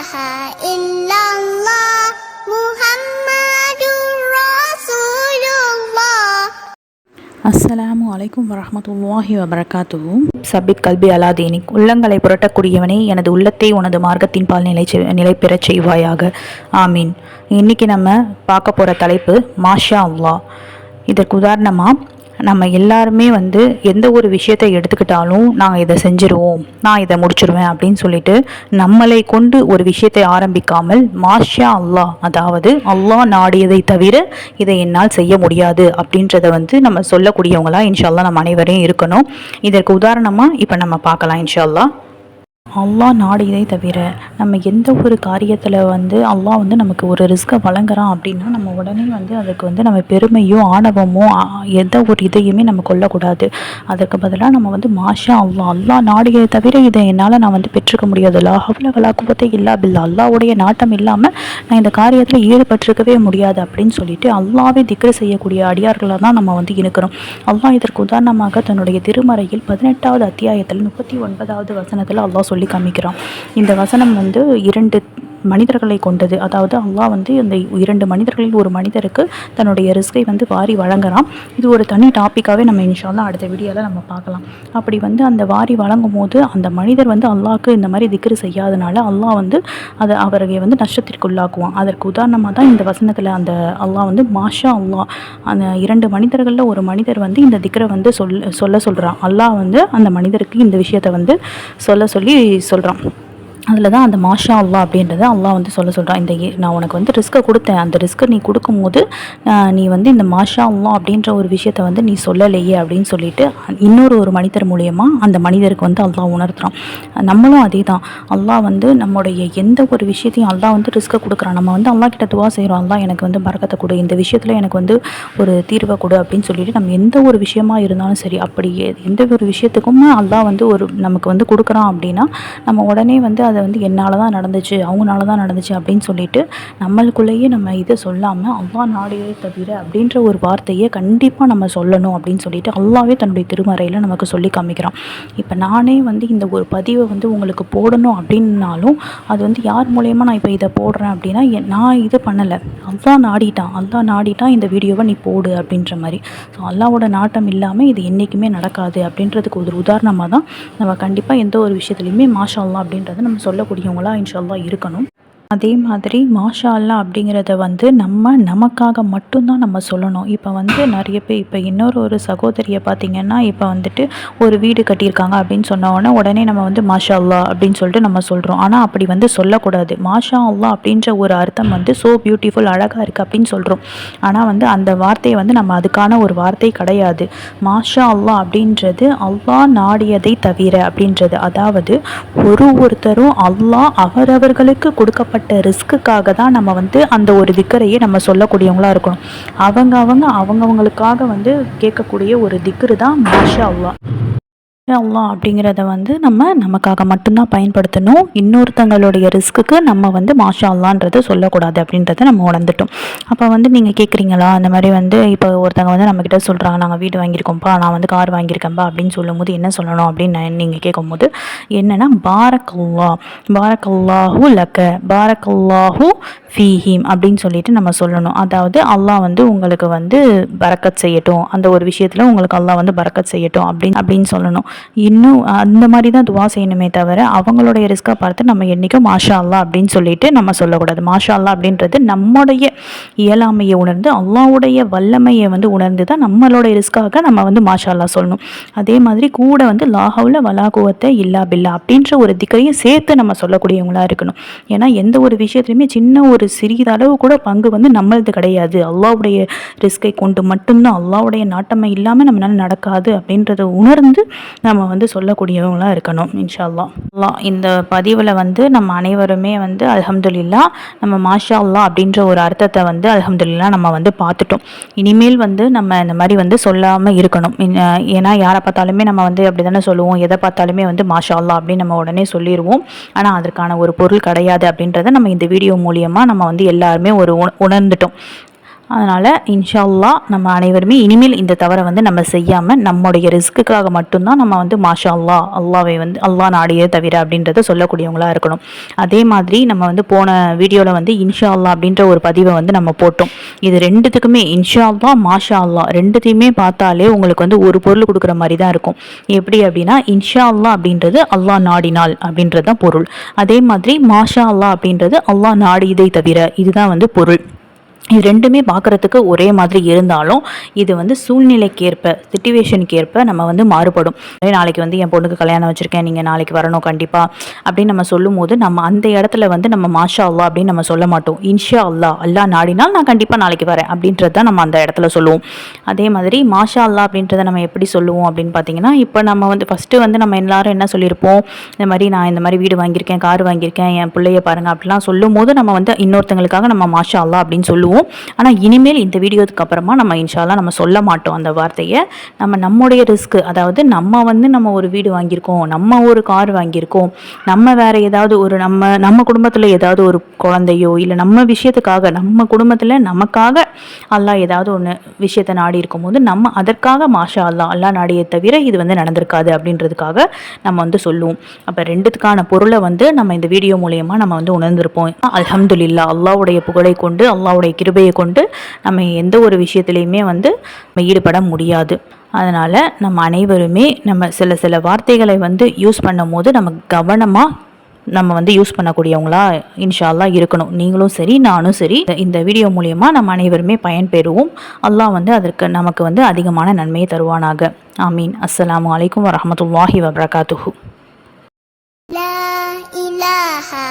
إله إلا الله محمد رسول الله. அஸ்ஸலாமு அலைக்கும் வரஹ்மத்துல்லாஹி வபரகாத்துஹு. சபித் கல்பி அலா தீனிக். உள்ளங்களை புரட்டக்கூடியவனே, எனது உள்ளத்தை உனது மார்க்கத்தின் பால் நிலை பெறச் செய்வாயாக. ஆமீன். இன்னைக்கு நம்ம பார்க்க போகிற தலைப்பு மாஷா அல்லாஹ். இதற்கு உதாரணமாக நம்ம எல்லாருமே எந்த ஒரு விஷயத்தை எடுத்துக்கிட்டாலும் நாங்கள் இதை செஞ்சுருவோம், நான் இதை முடிச்சிருவேன் அப்படின்னு சொல்லிட்டு நம்மளை கொண்டு ஒரு விஷயத்தை ஆரம்பிக்காமல் மாஷா அல்லாஹ், அதாவது அல்லாஹ் நாடியதை தவிர இதை என்னால் செய்ய முடியாது அப்படின்றத நம்ம சொல்லக்கூடியவங்களா இன்ஷா அல்லாஹ் நம்ம அனைவரையும் இருக்கணும். இதற்கு உதாரணமாக இப்போ நம்ம பார்க்கலாம் இன்ஷா அல்லாஹ். அல்லாஹ் நாடியதை தவிர நம்ம எந்த ஒரு காரியத்தில் அல்லாஹ் நமக்கு ஒரு ரிஸ்க்கை வழங்குறான் அப்படின்னா நம்ம உடனே அதுக்கு நம்ம பெருமையோ ஆணவமோ எந்த ஒரு இதையுமே நம்ம கொள்ளக்கூடாது. அதற்கு பதிலாக நம்ம மாஷா அல்லாஹ் நாடியதை தவிர இதை என்னால் நான் பெற்றுக்க முடியாது, லா ஹவ்ல வலா குவத்த இல்லா பில்லா, அல்லாஹ்வுடைய நாட்டம் இல்லாமல் நான் இந்த காரியத்தில் ஈடுபட்டிருக்கவே முடியாது அப்படின்னு சொல்லிட்டு அல்லாஹ்வே திக்ர் செய்யக்கூடிய அடியார்களாக தான் நம்ம இருக்கிறோம். அல்லாஹ் இதற்கு உதாரணமாக தன்னுடைய திருமறையில் 18வது அத்தியாயத்தில் 39வது வசனத்தில் அல்லாஹ் சொல்லி காமிக்கிறான். இந்த வசனம் 2 மனிதர்களை கொண்டது. அதாவது அல்லாஹ் அந்த 2 மனிதர்களில் ஒரு மனிதருக்கு தன்னுடைய ரிஸ்கை வாரி வழங்குறான். இது ஒரு தனி டாப்பிக்காகவே நம்ம இன்ஷா அல்லாஹ் அடுத்த வீடியோவில் நம்ம பார்க்கலாம். அப்படி அந்த வாரி வழங்கும் போது அந்த மனிதர் அல்லாஹ்க்கு இந்த மாதிரி திக்ரு செய்யாதனால அல்லாஹ் அதை அவரை நஷ்டத்திற்கு உள்ளாக்குவான். அதற்கு உதாரணமாக தான் இந்த வசனத்தில் அந்த அல்லாஹ் மாஷா அல்லாஹ், அந்த 2 மனிதர்களில் ஒரு மனிதர் இந்த திக்ரை சொல்ல சொல்கிறான். அல்லாஹ் அந்த மனிதருக்கு இந்த விஷயத்தை சொல்லி சொல்கிறான். அதில் தான் அந்த மாஷா அல்லாஹ் அப்படின்றத அல்லாஹ் சொல்கிறான். நான் உனக்கு ரிஸ்க்கை கொடுத்தேன், அந்த ரிஸ்க்கை நீ கொடுக்கும்போது நீ இந்த மாஷா அல்லாஹ் அப்படின்ற ஒரு விஷயத்தை நீ சொல்லலையே அப்படின்னு சொல்லிட்டு ஒரு மனிதர் மூலியமாக அந்த மனிதருக்கு அல்லாஹ் உணர்த்துறான். நம்மளும் அதே தான். அல்லாஹ் நம்முடைய எந்த ஒரு விஷயத்தையும் அல்லாஹ் ரிஸ்க்கை கொடுக்குறான். நம்ம அல்லாஹ் கிட்ட துவா செய்கிறோம், அல்லாஹ் எனக்கு பரக்கத்தை கொடு, இந்த விஷயத்தில் எனக்கு ஒரு தீர்வை கொடு அப்படின்னு சொல்லிட்டு நம்ம எந்த ஒரு விஷயமா இருந்தாலும் சரி, அப்படி எந்த ஒரு விஷயத்துக்கும் அல்லாஹ் ஒரு நமக்கு கொடுக்குறான் அப்படின்னா நம்ம உடனே அதை என்னால் தான் நடந்துச்சு, அவங்களால தான் நடந்துச்சு அப்படின்னு சொல்லிட்டு நம்மளுக்குள்ளேயே நம்ம இதை சொல்லாமல் அல்லாஹ் நாடியதை தவிர அப்படின்ற ஒரு வார்த்தையை கண்டிப்பாக நம்ம சொல்லணும் அப்படின்னு சொல்லிட்டு அல்லாஹ்வே தன்னுடைய திருமறையில் நமக்கு சொல்லி காமிக்கிறான். இப்போ நானே இந்த ஒரு பதிவை உங்களுக்கு போடணும் அப்படின்னாலும் அது யார் மூலயமா நான் இப்போ இதை போடுறேன் அப்படின்னா நான் இது பண்ணலை, அல்லாஹ் நாடிட்டான் இந்த வீடியோவை நீ போடு அப்படின்ற மாதிரி. ஸோ அல்லாஹ்வோட நாட்டம் இல்லாமல் இது என்றைக்குமே நடக்காது அப்படின்றதுக்கு ஒரு உதாரணமாக தான் நம்ம கண்டிப்பாக எந்த ஒரு விஷயத்துலையுமே மாஷா அல்லாஹ் அப்படின்றத நம்ம சொல்லக்கூடியவங்களா இன்ஷா அல்லாஹ் இருக்கணும். அதே மாதிரி மாஷா அல்லாஹ் அப்படிங்கிறத நம்ம நமக்காக மட்டும்தான் நம்ம சொல்லணும். இப்போ நிறைய பேர் இப்போ ஒரு சகோதரியை பார்த்திங்கன்னா இப்போ ஒரு வீடு கட்டியிருக்காங்க அப்படின்னு சொன்ன உடனே நம்ம மாஷா அல்லாஹ் அப்படின்னு சொல்லிட்டு நம்ம சொல்கிறோம். ஆனால் அப்படி சொல்லக்கூடாது. மாஷா அல்லாஹ் அப்படின்ற ஒரு அர்த்தம் ஸோ பியூட்டிஃபுல், அழகாக இருக்குது அப்படின்னு சொல்கிறோம். ஆனால் அந்த வார்த்தையை நம்ம அதுக்கான ஒரு வார்த்தை கிடையாது. மாஷா அல்லாஹ் அப்படின்றது அல்லாஹ் நாடியதை தவிர அப்படின்றது. அதாவது ஒருத்தரும் அல்லாஹ் அவரவர்களுக்கு கொடுக்கப்பட்ட ரிஸ்க்குக்காக தான் நம்ம அந்த ஒரு திக்கரையே நம்ம சொல்லக்கூடியவங்களா இருக்கணும். அவங்கவுங்களுக்காக கேட்கக்கூடிய ஒரு திக்ரு தான் மாஷா அல்லாஹ். அல்லாஹ் அப்படிங்கிறத நம்ம நமக்காக மட்டும்தான் பயன்படுத்தணும். இன்னொருத்தங்களுடைய ரிஸ்க்குக்கு நம்ம மாஷா அல்லான்றதை சொல்லக்கூடாது அப்படின்றத நம்ம உணர்ந்துட்டோம். அப்போ நீங்கள் கேட்குறீங்களா, அந்த மாதிரி இப்போ ஒருத்தங்க நம்மக்கிட்ட சொல்கிறாங்க, நாங்கள் வீடு வாங்கியிருக்கோம்ப்பா, நான் கார் வாங்கியிருக்கேன்ப்பா அப்படின்னு சொல்லும்போது என்ன சொல்லணும் அப்படின்னு நீங்கள் கேட்கும்போது என்னென்னா பாரக்கல்லாஹு லக்க பாரக்கல்லாஹு ஃபீஹிம் அப்படின்னு சொல்லிட்டு நம்ம சொல்லணும். அதாவது அல்லாஹ் உங்களுக்கு பரக்கத் செய்யட்டும், அந்த ஒரு விஷயத்தில் உங்களுக்கு அல்லாஹ் பரக்கத் செய்யட்டும் அப்படின்னு சொல்லணும். இன்னும் அந்த மாதிரி தான் துவா செய்யணுமே தவிர அவங்களுடைய ரிஸ்க்கை பார்த்து நம்ம என்றைக்கும் மாஷா அல்லாஹ் அப்படின்னு சொல்லிட்டு நம்ம சொல்லக்கூடாது. மாஷா அல்லாஹ் அப்படின்றது நம்முடைய இயலாமையை உணர்ந்து அல்லாஹ்வுடைய வல்லமையை உணர்ந்து தான் நம்மளுடைய ரிஸ்க்காக நம்ம மாஷா அல்லாஹ் சொல்லணும். அதே மாதிரி கூட லா ஹவ்ல வலா குவத்த இல்லா பில்லா அப்படின்ற ஒரு திக்கரையும் சேர்த்து நம்ம சொல்லக்கூடியவங்களா இருக்கணும். ஏன்னா எந்த ஒரு விஷயத்துலையுமே சின்ன ஒரு சிறிதளவு கூட பங்கு நம்மளது கிடையாது. அல்லாஹ்வுடைய ரிஸ்கை கொண்டு மட்டும்தான், அல்லாஹ்வுடைய நாட்டமை இல்லாமல் நம்மளால நடக்காது அப்படின்றத உணர்ந்து நம்ம சொல்லக்கூடியவங்களாக இருக்கணும் இன்ஷா அல்லாஹ். இந்த பதிவில் நம்ம அனைவருமே அல்ஹம்துலில்லாஹ் நம்ம மாஷா அல்லாஹ் அப்படின்ற ஒரு அர்த்தத்தை அல்ஹம்துலில்லாஹ் நம்ம பார்த்துட்டோம். இனிமேல் நம்ம இந்த மாதிரி சொல்லாமல் இருக்கணும். ஏன்னா யாரை பார்த்தாலுமே நம்ம அப்படி தானே சொல்லுவோம், எதை பார்த்தாலுமே மாஷா அல்லாஹ் அப்படின்னு நம்ம உடனே சொல்லிடுவோம். ஆனால் அதற்கான ஒரு பொருள் கிடையாது அப்படின்றத நம்ம இந்த வீடியோ மூலியமாக நம்ம எல்லாருமே ஒரு உணர்ந்துட்டோம். அதனால் இன்ஷா அல்லாஹ் நம்ம அனைவருமே இனிமேல் இந்த தவறை வந்து நம்ம செய்யாமல் நம்முடைய ரிஸ்க்குக்காக மட்டும்தான் நம்ம வந்து மாஷா அல்லாஹ் அல்லாவை வந்து அல்லாஹ் நாடியே தவிர அப்படின்றத சொல்லக்கூடியவங்களாக இருக்கணும். அதே மாதிரி நம்ம வந்து போன வீடியோவில் வந்து இன்ஷா அல்லாஹ் அப்படின்ற ஒரு பதிவை வந்து நம்ம போட்டோம். இது ரெண்டுத்துக்குமே இன்ஷா அல்லாஹ் மாஷா அல்லாஹ் ரெண்டுத்தையுமே பார்த்தாலே உங்களுக்கு வந்து ஒரு பொருள் கொடுக்குற மாதிரி தான் இருக்கும். எப்படி அப்படின்னா இன்ஷா அல்லாஹ் அப்படின்றது அல்லாஹ் நாடினால் அப்படின்றது தான் பொருள். அதே மாதிரி மாஷா அல்லாஹ் அப்படின்றது அல்லாஹ் நாடியதை தவிர இதுதான் வந்து பொருள். இது ரெண்டுமே பார்க்குறதுக்கு ஒரே மாதிரி இருந்தாலும் இது வந்து சூழ்நிலைக்கேற்ப சிச்சுவேஷனுக்கேற்ப நம்ம வந்து மாறுபடும். நாளைக்கு வந்து என் பொண்ணுக்கு கல்யாணம் வச்சுருக்கேன், நீங்கள் நாளைக்கு வரணும் கண்டிப்பாக அப்படின்னு நம்ம சொல்லும் போது நம்ம அந்த இடத்துல வந்து நம்ம மாஷா அல்லாஹ் அப்படின்னு நம்ம சொல்ல மாட்டோம். இன்ஷா அல்லாஹ் அல்லாஹ் நாடினால் நான் கண்டிப்பாக நாளைக்கு வரேன் அப்படின்றது தான் நம்ம அந்த இடத்துல சொல்லுவோம். அதே மாதிரி மாஷா அல்லாஹ் அப்படின்றத நம்ம எப்படி சொல்லுவோம் அப்படின்னு பார்த்தீங்கன்னா, இப்போ நம்ம வந்து ஃபஸ்ட்டு வந்து நம்ம எல்லாரும் என்ன சொல்லியிருப்போம், இந்த மாதிரி நான் இந்த மாதிரி வீடு வாங்கியிருக்கேன், கார் வாங்கியிருக்கேன், என் பிள்ளைய பாருங்கள் அப்படிலாம் சொல்லும் போது நம்ம வந்து இன்னொருத்தங்களுக்காக நம்ம மாஷா அல்லாஹ் அப்படின்னு சொல்லுவோம். ஆனால் இனிமேல் இந்த வீடியோக்கு அப்புறமா நம்ம இன்ஷா அல்லாஹ் நம்ம சொல்ல மாட்டோம் அந்த வார்த்தையை. நம்முடைய ரிஸ்க், அதாவது நம்ம ஒரு வீடு வாங்கியிருக்கோம், நம்ம ஒரு கார் வாங்கியிருக்கோம், நம்ம வேற ஏதாவது ஒரு நம்ம குடும்பத்தில் ஏதாவது ஒரு குழந்தையோ இல்லை நம்ம விஷயத்துக்காக நம்ம குடும்பத்தில் நமக்காக அல்லாஹ் ஏதாவது ஒன்று விஷயத்தை நாடி இருக்கும் போது நம்ம அதற்காக மாஷா அல்லாஹ் நாடியை தவிர இது வந்து நடந்திருக்காது அப்படின்றதுக்காக நம்ம வந்து சொல்லுவோம். அப்போ ரெண்டுத்துக்கான பொருளை வந்து நம்ம இந்த வீடியோ மூலயமா நம்ம வந்து உணர்ந்திருப்போம். அல்ஹம்துலில்லாஹ் அல்லாஹ்வுடைய புகழை கொண்டு அல்லாஹ்வுடைய கிருபையை கொண்டு நம்ம எந்த ஒரு விஷயத்துலையுமே வந்து நம்ம ஈடுபட முடியாது. அதனால் நம்ம அனைவருமே நம்ம சில வார்த்தைகளை வந்து யூஸ் பண்ணும் போது நம்ம கவனமாக நம்ம வந்து யூஸ் பண்ணக்கூடியவங்களா இன்ஷா அல்லாஹ் இருக்கணும். நீங்களும் சரி நானும் சரி இந்த வீடியோ மூலயமா நம்ம அனைவருமே பயன்பெறுவோம். அல்லாஹ் வந்து அதற்கு நமக்கு வந்து அதிகமான நன்மையை தருவானாக. ஆமீன். அஸ்ஸலாமு அலைக்கும் வரஹ்மத்துல்லாஹி வபரகாத்துஹு. லா இலாஹா